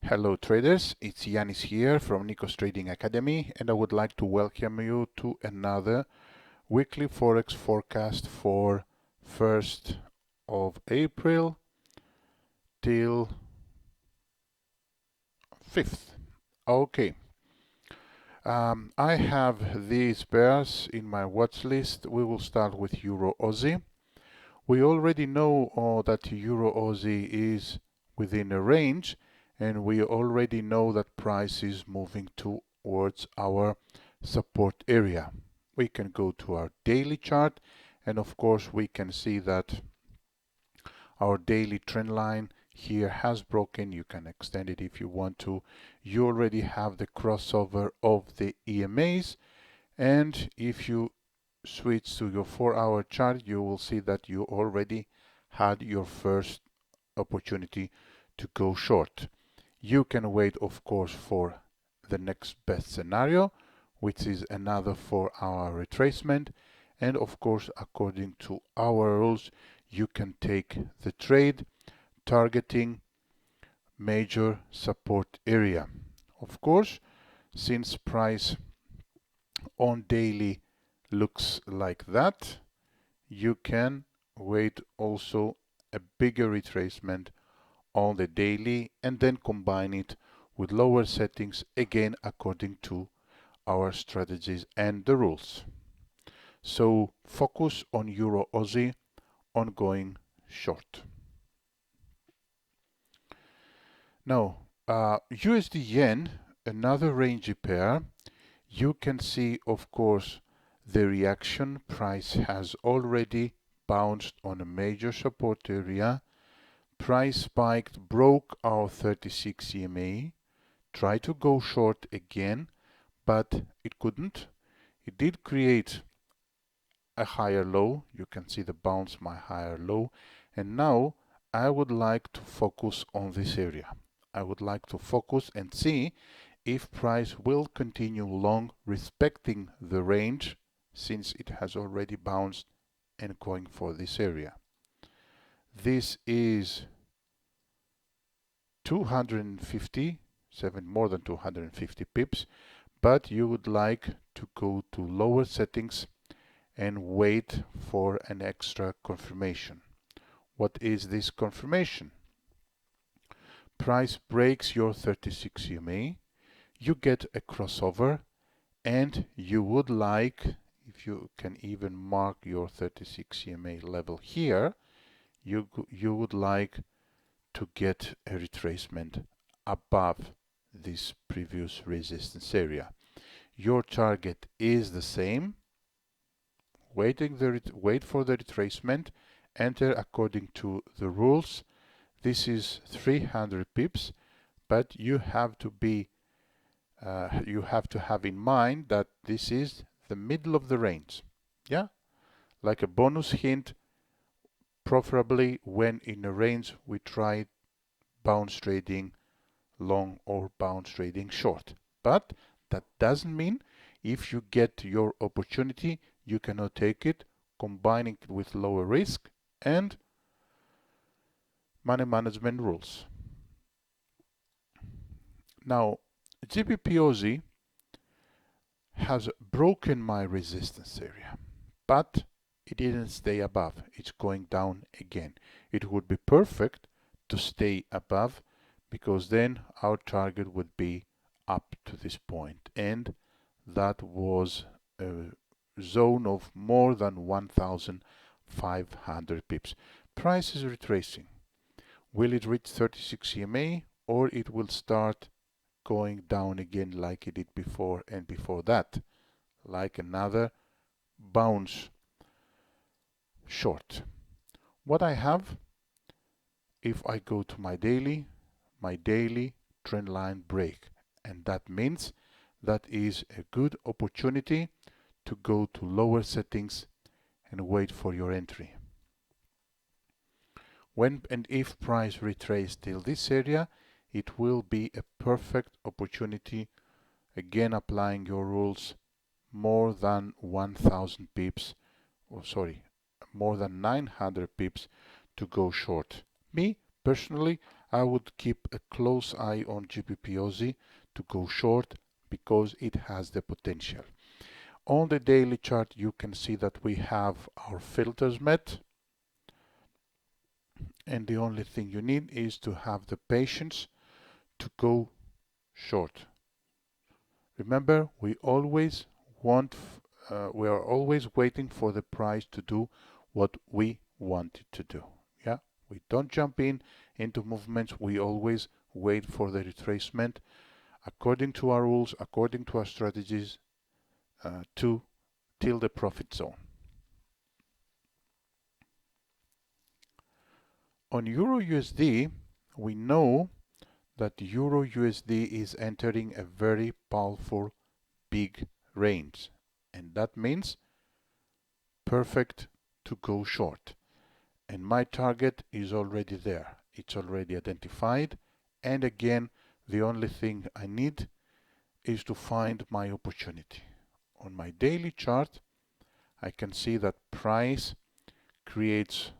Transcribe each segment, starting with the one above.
Hello traders, it's Yanis here from Nikos Trading Academy, and I would like to welcome you to another weekly forex forecast for 1st of April till 5th. Okay, I have these pairs in my watch list. We will start with Euro Aussie. We already know that Euro Aussie is within a range, and we already know that price is moving towards our support area. We can go to our daily chart, and of course we can see that our daily trend line here has broken. You can extend it if you want to. You already have the crossover of the EMAs, and if you switch to your 4-hour chart, you will see that you already had your first opportunity to go short. You can wait, of course, for the next best scenario, which is another 4-hour retracement. And of course, according to our rules, you can take the trade targeting major support area. Of course, since price on daily looks like that, you can wait also a bigger retracement on the daily and then combine it with lower settings, again according to our strategies and the rules. So focus on Euro Aussie on going short. Now USD Yen, another rangy pair. You can see, of course, the reaction. Price has already bounced on a major support area. Price spiked, broke our 36 EMA, tried to go short again, but it couldn't. It did create a higher low. You can see the bounce, my higher low. And now I would like to focus on this area. I would like to focus and see if price will continue long, respecting the range, since it has already bounced and going for this area. This is 257, more than 250 pips, but you would like to go to lower settings and wait for an extra confirmation. What is this confirmation? Price breaks your 36 EMA, you get a crossover, and you would like, if you can even mark your 36 EMA level here, you would like to get a retracement above this previous resistance area. Your target is the same. Wait for the retracement, enter according to the rules. This is 300 pips, but you have to have in mind that this is the middle of the range. Yeah, like a bonus hint, preferably when in a range we try bounce trading long or bounce trading short. But that doesn't mean if you get your opportunity, you cannot take it, combining it with lower risk and money management rules. Now, GBP Aussie has broken my resistance area, but it didn't stay above. It's going down again. It would be perfect to stay above, because then our target would be up to this point, and that was a zone of more than 1,500 pips. Price is retracing. Will it reach 36 EMA, or it will start going down again like it did before and before that, like another bounce short? What I have, if I go to my daily trend line break, and that means that is a good opportunity to go to lower settings and wait for your entry. When and if price retraces till this area, it will be a perfect opportunity, again applying your rules, more than 1000 pips, or sorry, more than 900 pips to go short. Me personally, I would keep a close eye on GBP Aussie to go short because it has the potential. On the daily chart, you can see that we have our filters met, and the only thing you need is to have the patience to go short. Remember, we are always waiting for the price to do what we want it to do. Yeah, we don't jump into movements. We always wait for the retracement according to our rules, according to our strategies, to till the profit zone. On Euro USD, we know that Euro USD is entering a very powerful big range, and that means perfect to go short. And my target is already there. It's already identified, and again, the only thing I need is to find my opportunity. On my daily chart, I can see that price creates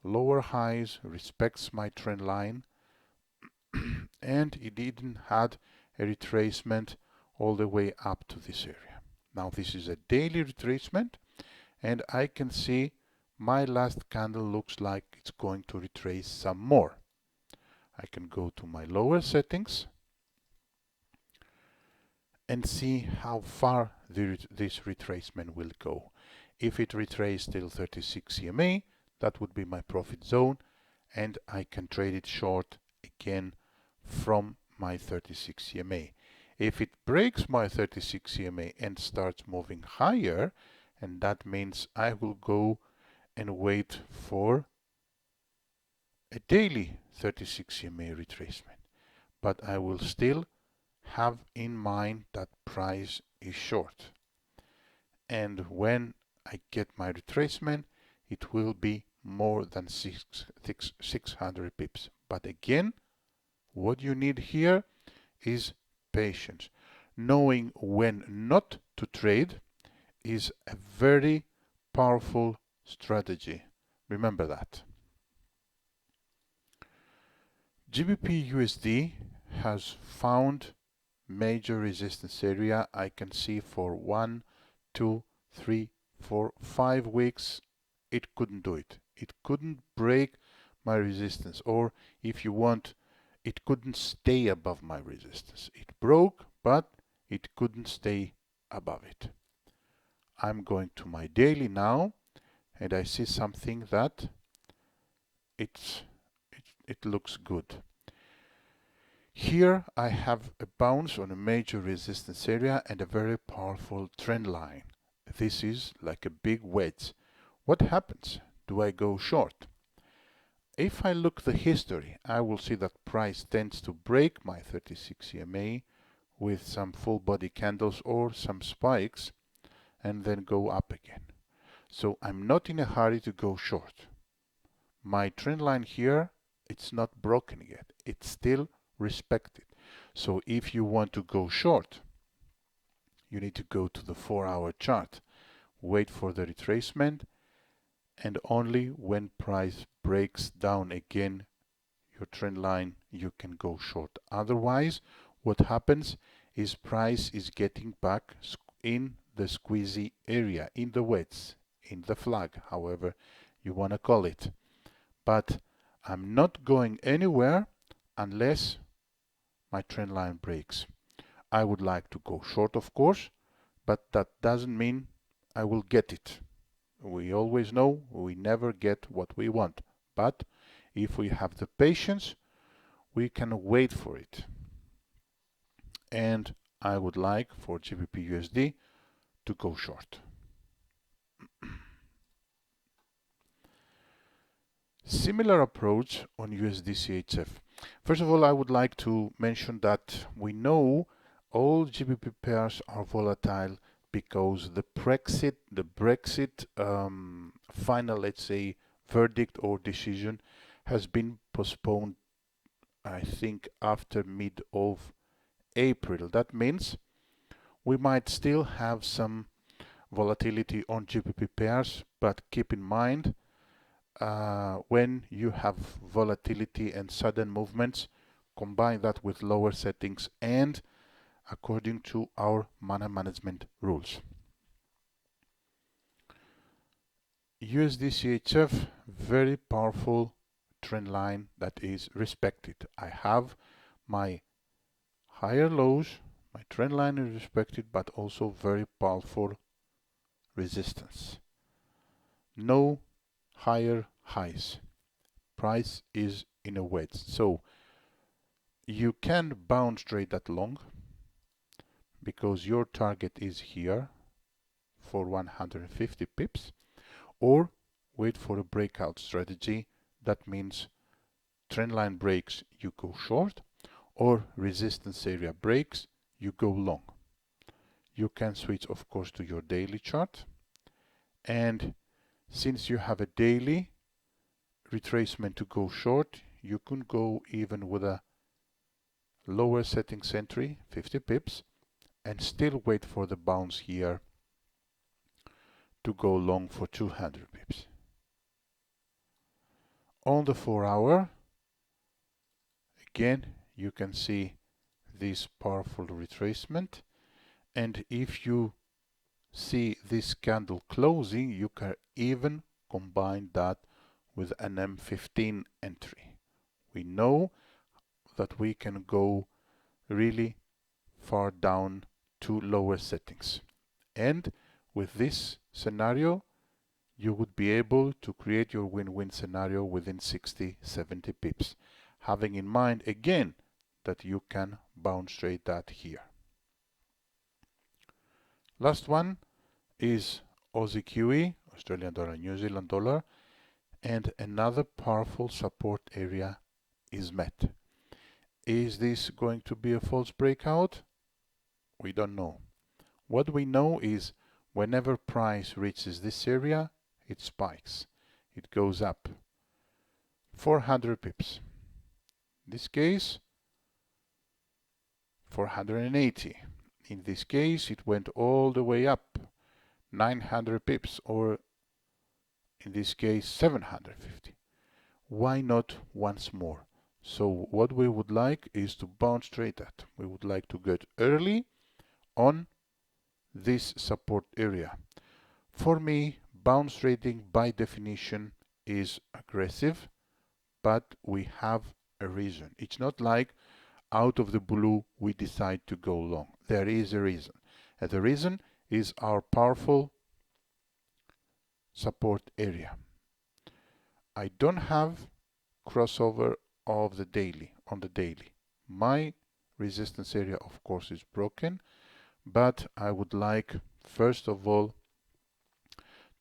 lower highs, respects my trend line, and it didn't had a retracement all the way up to this area. Now this is a daily retracement, and I can see my last candle looks like it's going to retrace some more. I can go to my lower settings and see how far this retracement will go. If it retraces till 36 EMA, that would be my profit zone, and I can trade it short again from my 36 EMA. If it breaks my 36 EMA and starts moving higher, and that means I will go and wait for a daily 36 EMA retracement. But I will still have in mind that price is short. And when I get my retracement, it will be more than 600 pips. But again, what you need here is patience. Knowing when not to trade is a very powerful strategy. Remember that. GBP USD has found major resistance area. I can see for 1, 2, 3, 4, 5 weeks it couldn't do it. It couldn't break my resistance, or if you want, it couldn't stay above my resistance. It broke, but it couldn't stay above it. I'm going to my daily now, and I see something that it looks good. Here I have a bounce on a major resistance area and a very powerful trend line. This is like a big wedge. What happens? Do I go short? If I look the history, I will see that price tends to break my 36 EMA with some full body candles or some spikes and then go up again. So I'm not in a hurry to go short. My trend line here, it's not broken yet. It's still respected. So if you want to go short, you need to go to the 4-hour chart, wait for the retracement, and only when price breaks down again your trend line, you can go short. Otherwise, what happens is price is getting back in the squeezy area, in the wedge, in the flag, however you want to call it. But I'm not going anywhere unless my trend line breaks. I would like to go short, of course, but that doesn't mean I will get it. We always know we never get what we want, but if we have the patience, we can wait for it. And I would like for GBP USD to go short. Similar approach on USDCHF. First of all, I would like to mention that we know all GBP pairs are volatile because the Brexit final, let's say, verdict or decision has been postponed, I think, after mid of April. That means we might still have some volatility on GBP pairs, but keep in mind when you have volatility and sudden movements, combine that with lower settings and according to our mana management rules. USDCHF, very powerful trend line that is respected. I have my higher lows, my trend line is respected, but also very powerful resistance. No higher highs. Price is in a wedge. So you can bounce trade that long because your target is here for 150 pips, or wait for a breakout strategy. That means trend line breaks, you go short, or resistance area breaks, you go long. You can switch, of course, to your daily chart. And since you have a daily retracement to go short, you can go even with a lower settings entry, 50 pips, and still wait for the bounce here to go long for 200 pips. On the 4-hour, again, you can see this powerful retracement, and if you see this candle closing, you can even combine that with an M15 entry. We know that we can go really far down to lower settings, and with this scenario you would be able to create your win-win scenario within 60-70 pips, having in mind again that you can bounce trade that here. Last one is Aussie QE, Australian dollar, New Zealand dollar, and another powerful support area is met. Is this going to be a false breakout? We don't know. What we know is whenever price reaches this area, it spikes. It goes up 400 pips. In this case, 480. In this case, it went all the way up 900 pips, or in this case 750. Why not once more? So what we would like is to bounce trade that. We would like to get early on this support area. For me, bounce trading by definition is aggressive, but we have a reason. It's not like out of the blue we decide to go long. There is a reason, and the reason is our powerful support area. I don't have crossover of the daily on the daily. My resistance area, of course, is broken, but I would like first of all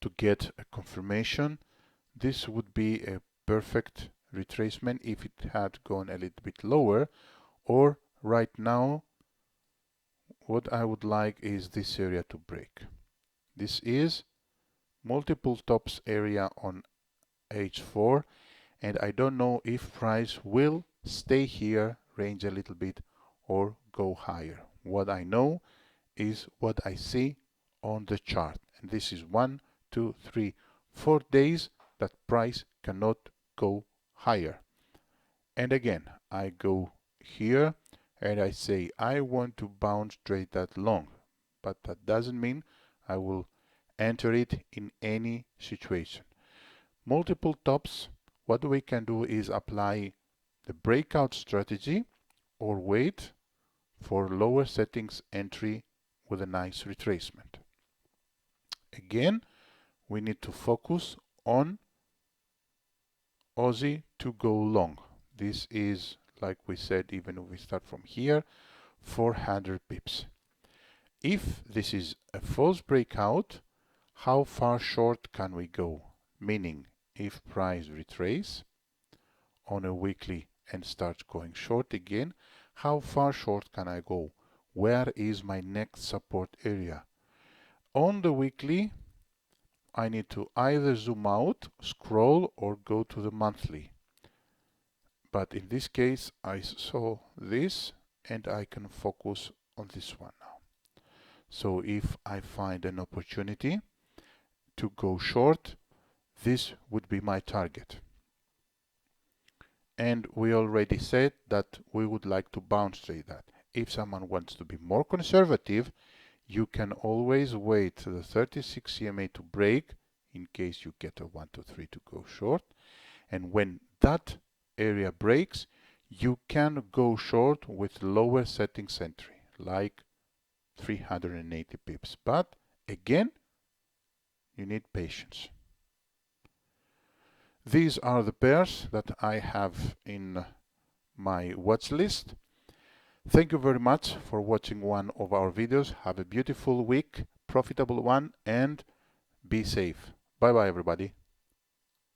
to get a confirmation. This would be a perfect retracement if it had gone a little bit lower, or right now what I would like is this area to break. This is multiple tops area on H4, and I don't know if price will stay here, range a little bit, or go higher. What I know is what I see on the chart, and this is 1, 2, 3, 4 days that price cannot go higher. And again, I go here and I say I want to bounce trade that long, but that doesn't mean I will enter it in any situation. Multiple tops, what we can do is apply the breakout strategy or wait for lower settings entry with a nice retracement. Again, we need to focus on Aussie to go long. This is, like we said, even if we start from here, 400 pips. If this is a false breakout, how far short can we go? Meaning, if price retrace on a weekly and starts going short again, how far short can I go? Where is my next support area? On the weekly, I need to either zoom out, scroll, or go to the monthly. But in this case, I saw this and I can focus on this one now. So if I find an opportunity to go short, This would be my target. And we already said that we would like to bounce trade that. If someone wants to be more conservative, you can always wait the 36 CMA to break in case you get a 1, 2, 3 to go short. And when that area breaks, you can go short with lower settings entry, like 380 pips. But again, you need patience. These are the pairs that I have in my watch list. Thank you very much for watching one of our videos. Have a beautiful week, profitable one, and be safe. Bye bye everybody.